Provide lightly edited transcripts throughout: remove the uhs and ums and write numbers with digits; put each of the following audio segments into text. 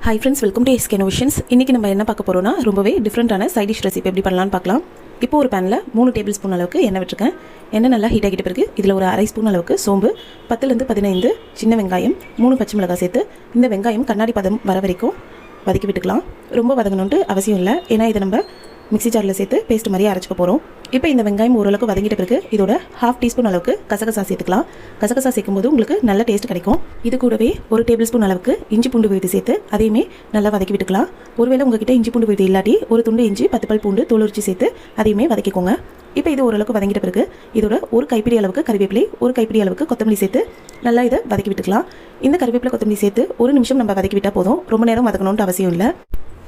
Hi friends, welcome to SK Innovations. இன்னைக்கு நம்ம என்ன பார்க்க போறோம்னா ரொம்பவே டிஃபரண்டான சைட் டிஷ் ரெசிபி எப்படி பண்ணலாம்னு பார்க்கலாம். இப்போ ஒரு panல 3 டேபிள் ஸ்பூன் அளவுக்கு எண்ணெய் விட்டுருக்கேன். எண்ணெய் நல்லா ஹீட் ஆகிட்ட பிறகு இதில் ஒரு அரை ஸ்பூன் அளவுக்கு சோம்பு, 10 லிருந்து 15 சின்ன வெங்காயம், 3 பச்சை மிளகாய் சேர்த்து இந்த வெங்காயம் கண்ணாடி பதம் வர வரைக்கும் வதக்கி விட்டுக்கலாம். ரொம்ப வதங்கணும்னு அவசியம் இல்லை, ஏன்னா இதை நம்ம மிக்ஸி ஜாரில் சேர்த்து பேஸ்ட் மாதிரியே அரைச்சிக்க போகிறோம். இப்போ இந்த வெங்காயம் ஓரளவுக்கு வதங்கிட்ட பிறகு இதோட 1/2 டீஸ்பூன் அளவுக்கு கசகசா சேர்த்துக்கலாம். கசகசா சேர்க்கும்போது உங்களுக்கு நல்ல டேஸ்ட் கிடைக்கும். இது கூடவே 1 டேபிள் ஸ்பூன் அளவுக்கு இஞ்சி பூண்டு விழுது சேர்த்து அதையுமே நல்லா வதக்கி விட்டுக்கலாம். ஒருவேளை உங்ககிட்ட இஞ்சி பூண்டு விழுது இல்லாட்டி ஒரு துண்டு இஞ்சி 10 பல் பூண்டு தோல் உரிச்சு சேர்த்து அதையுமே வதக்கிக்கோங்க. இப்போ இது ஓரளவுக்கு வதங்கிட்ட பிறகு இதோட ஒரு கைப்பிடி அளவுக்கு கறிவேப்பிலை, ஒரு கைப்பிடி அளவுக்கு கொத்தமல்லி சேர்த்து நல்லா இதை வதக்கி விட்டுக்கலாம். இந்த கறிவேப்பிலை கொத்தமல்லி சேர்த்து 1 நிமிஷம் நம்ம வதக்கி விட்டால் போதும், ரொம்ப நேரம் வதக்கணும்னு அவசியம் இல்லை.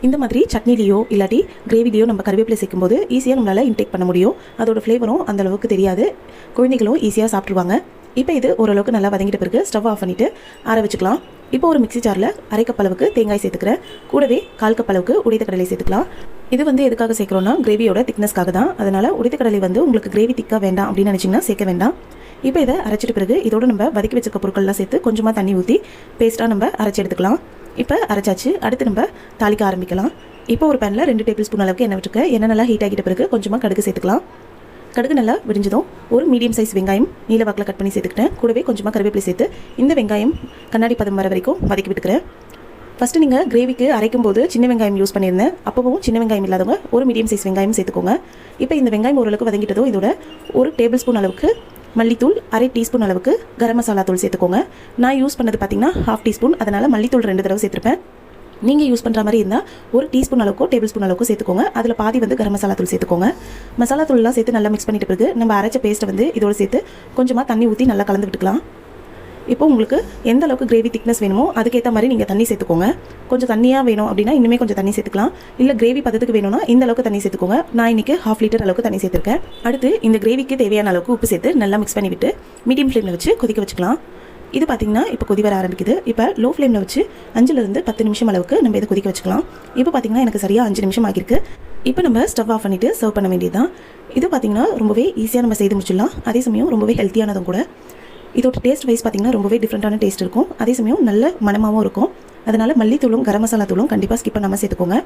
இந்த மாதிரி சட்னிலையோ இல்லாட்டி கிரேவிலையோ நம்ம கருவேப்பிலை சேர்க்கும்போது ஈஸியாக நம்மளால் இன்டேக் பண்ண முடியும். அதோட ஃப்ளேவரும் அந்தளவுக்கு தெரியாது, குழந்தைகளும் ஈஸியாக சாப்பிட்ருவாங்க. இப்போ இது ஓரளவுக்கு நல்லா வதங்கிட்ட பிறகு ஸ்டவ் ஆஃப் பண்ணிவிட்டு ஆற வச்சுக்கலாம். இப்போ ஒரு மிக்ஸி ஜாரில் அரை கப் அளவுக்கு தேங்காய் சேர்த்துக்கிறேன். கூடவே 1/4 கப் அளவுக்கு உடைத்த கடலை சேர்த்துக்கலாம். இது எதுக்காக சேர்க்குறோன்னா கிரேவியோட திக்னஸ்க்காக தான். அதனால் உடைத்த கடலை உங்களுக்கு கிரேவி திக்காக வேண்டாம் அப்படின்னு நினச்சிங்கன்னா சேர்க்க வேண்டாம். இப்போ இதை அரைச்சிட்ட பிறகு இதோட நம்ம வதக்கி வச்சுக்க பொருட்கள்லாம் சேர்த்து கொஞ்சமாக தண்ணி ஊற்றி பேஸ்ட்டாக நம்ம அரைச்சி எடுத்துக்கலாம். இப்போ அரைச்சாச்சு, அடுத்து நம்ம தாளிக்க ஆரம்பிக்கலாம். இப்போ ஒரு பேனில் 2 டேபிள் ஸ்பூன் அளவுக்கு எண்ணெய் விட்டுருக்கேன். எண்ணெய் நல்லா ஹீட் ஆகிட்ட பிறகு கொஞ்சமாக கடுகு சேர்த்துக்கலாம். கடுகு நல்லா விரிஞ்சதும் ஒரு மீடியம் சைஸ் வெங்காயம் நீல வாக்கில் கட் பண்ணி சேர்த்துக்கிட்டேன். கூடவே கொஞ்சமாக கருவேப்பிலை சேர்த்து இந்த வெங்காயம் கண்ணாடி பதம் வர வரைக்கும் வதக்கி விட்டுக்கிறேன். ஃபஸ்ட்டு நீங்கள் கிரேவிக்கு அரைக்கும் போது சின்ன வெங்காயம் யூஸ் பண்ணியிருந்தேன். அப்போவும் சின்ன வெங்காயம் இல்லாதவங்க ஒரு மீடியம் சைஸ் வெங்காயம் சேர்த்துக்கோங்க. இப்போ இந்த வெங்காயம் ஓரளவுக்கு வதங்கிட்டதோ இதோட 1 டேபிள் ஸ்பூன் அளவுக்கு மல்லித்தூள், அரை டீஸ்பூன் அளவுக்கு கரம் மசாலா தூள் சேர்த்துக்கோங்க. நான் யூஸ் பண்ணது பார்த்தீங்கன்னா 1/2 டீஸ்பூன், அதனால் மல்லித்தூள் 2 தடவை சேர்த்துருப்பேன். நீங்கள் யூஸ் பண்ணுற மாதிரி இருந்தால் 1 டீஸ்பூன் அளவுக்கோ டேபிள் ஸ்பூன் அளவுக்கு சேர்த்துக்கோங்க. அதில் பாதி கரம் மசாலா தூள் சேர்த்துக்கோங்க. மசாலா தூள்லாம் சேர்த்து நல்லா மிக்ஸ் பண்ணிட்ட பிறகு நம்ம அரைச்ச பேஸ்ட்டை இதோடு சேர்த்து கொஞ்சமாக தண்ணி ஊற்றி நல்லா கலந்து விட்டுக்கலாம். இப்போ உங்களுக்கு எந்த அளவுக்கு கிரேவி திக்னஸ் வேணுமோ அதுக்கேற்ற மாதிரி நீங்கள் தண்ணி சேர்த்துக்கோங்க. கொஞ்சம் தண்ணியாக வேணும் அப்படின்னா இன்னுமே கொஞ்சம் தண்ணி சேர்த்துக்கலாம். இல்லை கிரேவி பதத்துக்கு வேணும்னா இந்த அளவுக்கு தண்ணி சேர்த்துக்கோங்க. நான் இன்றைக்கி 1/2 லிட்டர் அளவுக்கு தண்ணி சேர்த்துருக்கேன். அடுத்து இந்த கிரேவிக்கு தேவையான அளவுக்கு உப்பு சேர்த்து நல்லா மிக்ஸ் பண்ணிவிட்டு மீடியம் ஃப்ளேமில் வச்சு கொதிக்க வச்சுக்கலாம். இது பார்த்திங்கன்னா இப்போ கொதி வர ஆரம்பிக்குது. இப்போ லோ ஃப்ளேமில் வச்சு 5லிருந்து 10 நிமிஷம் அளவுக்கு நம்ம இதை கொதிக்க வச்சுக்கலாம். இப்போ பார்த்திங்கன்னா எனக்கு சரியாக 5 நிமிஷம் ஆகிருக்கு. இப்போ நம்ம ஸ்டவ் ஆஃப் பண்ணிவிட்டு சர்வ் பண்ண வேண்டியது தான். இது பார்த்திங்கன்னா ரொம்பவே ஈஸியாக நம்ம செய்து முடிச்சிடலாம். அதே சமயம் ரொம்பவே ஹெல்த்தியானதும் கூட. இதோட டேஸ்ட் வைஸ் பார்த்திங்கன்னா ரொம்பவே டிஃப்ரெண்ட்டான டேஸ்ட் இருக்கும். அதே சமயம் நல்ல மணமாகவும் இருக்கும். அதனால் மல்லித்தூளும் கரம் மசாலா தூளும் கண்டிப்பாக ஸ்கிப் பண்ணாமல் சேர்த்துக்கோங்க.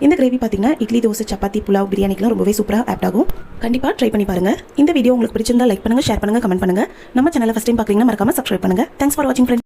இந்த கிரேவி பார்த்திங்கன்னா இட்லி, தோசை, சப்பாத்தி, புலாவ், பிரியாணிக்கெலாம் ரொம்பவே சூப்பராக ஆப்ட் ஆகும். கண்டிப்பாக ட்ரை பண்ணி பாருங்கள். இந்த வீடியோ உங்களுக்கு பிடிச்சிருந்தா லைக் பண்ணுங்கள், ஷேர் பண்ணுங்கள், கமெண்ட் பண்ணுங்கள். நம்ம சேனலை ஃபஸ்ட் டைம் பார்க்குறீங்கன்னா மறக்காமல் சப்ஸ்கிரைப் பண்ணுங்கள். தேங்க்ஸ் ஃபார் வாட்சிங் ஃப்ரெண்ட்ஸ்.